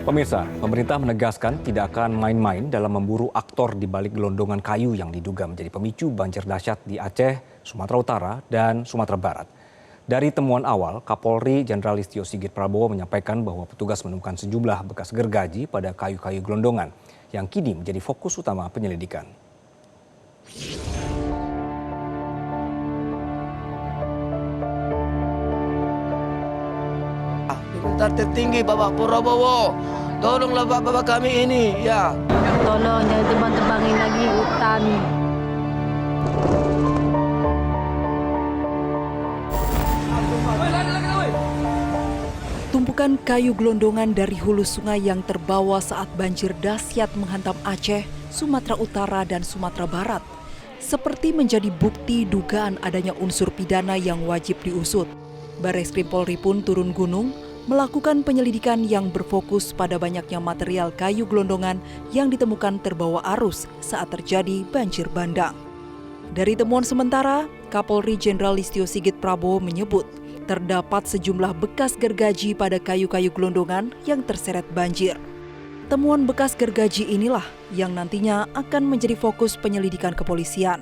Pemirsa, pemerintah menegaskan tidak akan main-main dalam memburu aktor di balik gelondongan kayu yang diduga menjadi pemicu banjir dahsyat di Aceh, Sumatera Utara, dan Sumatera Barat. Dari temuan awal, Kapolri Jenderal Listio Sigit Prabowo menyampaikan bahwa petugas menemukan sejumlah bekas gergaji pada kayu-kayu gelondongan yang kini menjadi fokus utama penyelidikan. Diminta tertinggi Bapak Prabowo, tolonglah bapak kami ini ya. Tolong jangan tebang-tebangin lagi hutan. Tumpukan kayu gelondongan dari hulu sungai yang terbawa saat banjir dahsyat menghantam Aceh, Sumatera Utara, dan Sumatera Barat seperti menjadi bukti dugaan adanya unsur pidana yang wajib diusut. Barreskrim Polri pun turun gunung melakukan penyelidikan yang berfokus pada banyaknya material kayu gelondongan yang ditemukan terbawa arus saat terjadi banjir bandang. Dari temuan sementara, Kapolri Jenderal Listio Sigit Prabowo menyebut terdapat sejumlah bekas gergaji pada kayu-kayu gelondongan yang terseret banjir. Temuan bekas gergaji inilah yang nantinya akan menjadi fokus penyelidikan kepolisian.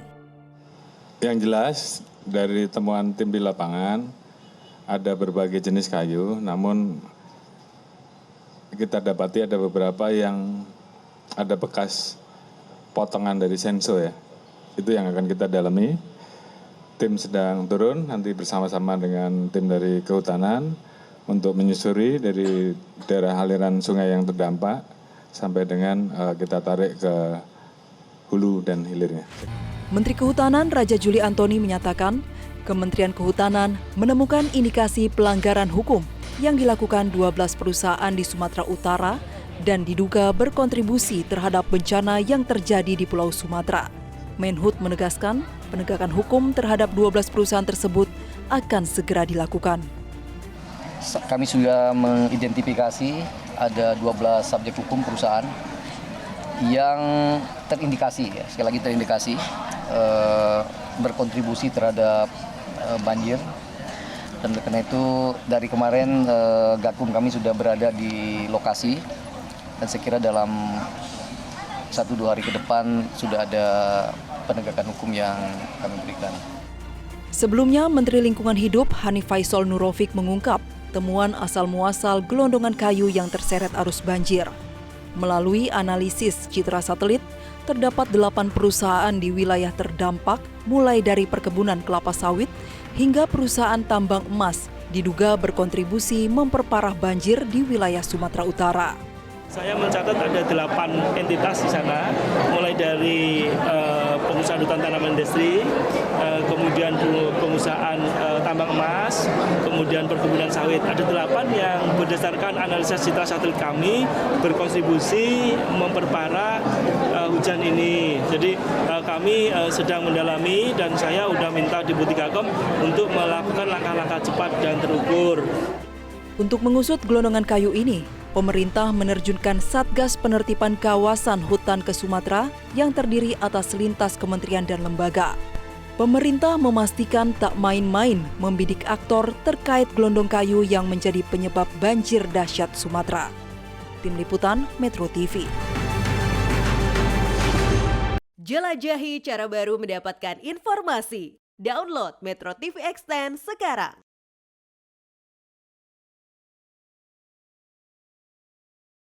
Yang jelas dari temuan tim di lapangan, ada berbagai jenis kayu, namun kita dapati ada beberapa yang ada bekas potongan dari senso ya. Itu yang akan kita dalami. Tim sedang turun nanti bersama-sama dengan tim dari kehutanan untuk menyusuri dari daerah aliran sungai yang terdampak sampai dengan kita tarik ke hulu dan hilirnya. Menteri Kehutanan Raja Juli Antoni menyatakan Kementerian Kehutanan menemukan indikasi pelanggaran hukum yang dilakukan 12 perusahaan di Sumatera Utara dan diduga berkontribusi terhadap bencana yang terjadi di Pulau Sumatera. Menhub menegaskan penegakan hukum terhadap 12 perusahaan tersebut akan segera dilakukan. Kami sudah mengidentifikasi ada 12 subjek hukum perusahaan yang terindikasi, ya, sekali lagi terindikasi berkontribusi terhadap banjir. Dan karena itu dari kemarin Gakum kami sudah berada di lokasi dan saya kira dalam 1-2 hari ke depan sudah ada penegakan hukum yang kami berikan. Sebelumnya, Menteri Lingkungan Hidup Hanif Faisal Nurofik mengungkap temuan asal-muasal gelondongan kayu yang terseret arus banjir. Melalui analisis citra satelit, terdapat 8 perusahaan di wilayah terdampak, mulai dari perkebunan kelapa sawit hingga perusahaan tambang emas, diduga berkontribusi memperparah banjir di wilayah Sumatera Utara. Saya mencatat ada 8 entitas di sana, mulai dari pengusaha hutan tanaman industri, kemudian pengusahaan tambang emas, kemudian perkebunan sawit. Ada 8 yang berdasarkan analisis citra satelit kami berkontribusi memperparah hujan ini. Jadi kami sedang mendalami dan saya sudah minta di Butikakom untuk melakukan langkah-langkah cepat dan terukur. Untuk mengusut gelondongan kayu ini, pemerintah menerjunkan Satgas Penertiban Kawasan Hutan ke Sumatera yang terdiri atas lintas kementerian dan lembaga. Pemerintah memastikan tak main-main membidik aktor terkait gelondong kayu yang menjadi penyebab banjir dahsyat Sumatera. Tim Liputan Metro TV. Jelajahi cara baru mendapatkan informasi. Download Metro TV Extend sekarang.